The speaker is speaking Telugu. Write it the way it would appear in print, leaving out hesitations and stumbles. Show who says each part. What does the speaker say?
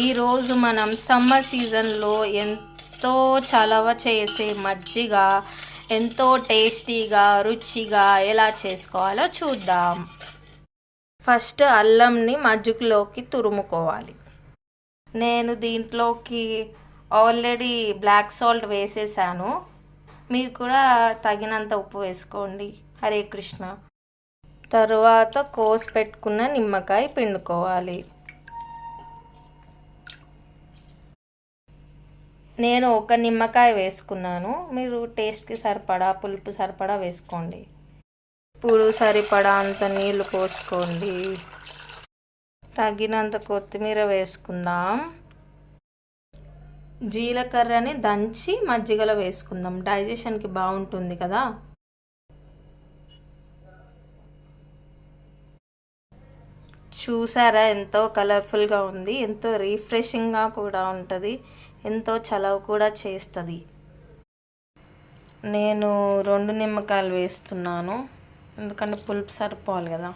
Speaker 1: ఈరోజు మనం సమ్మర్ సీజన్లో ఎంతో చలవ చేసే మజ్జిగ ఎంతో టేస్టీగా రుచిగా ఎలా చేసుకోవాలో చూద్దాం. ఫస్ట్ అల్లంని మజ్జిగలోకి తురుముకోవాలి. నేను దీంట్లోకి ఆల్రెడీ బ్లాక్ సాల్ట్ వేసేసాను. మీరు కూడా తగినంత ఉప్పు వేసుకోండి. హరే కృష్ణ. తర్వాత కోసి పెట్టుకున్న నిమ్మకాయ పిండుకోవాలి. నేను ఒక నిమ్మకాయ వేసుకున్నాను. మీరు టేస్ట్కి సరిపడా పులుపు సరిపడా వేసుకోండి. ఇప్పుడు సరిపడా అంత నీళ్ళు పోసుకోండి. తగినంత కొత్తిమీర వేసుకుందాం. జీలకర్రని దంచి మజ్జిగలో వేసుకుందాం. డైజెషన్కి బాగుంటుంది కదా. చూసారా ఎంతో కలర్ఫుల్గా ఉంది. ఎంతో రిఫ్రెషింగ్గా కూడా ఉంటుంది. ఎంతో చలవ కూడా చేస్తుంది. నేను 2 నిమ్మకాయలు వేస్తున్నాను, ఎందుకంటే పులుపు సరిపోవాలి కదా.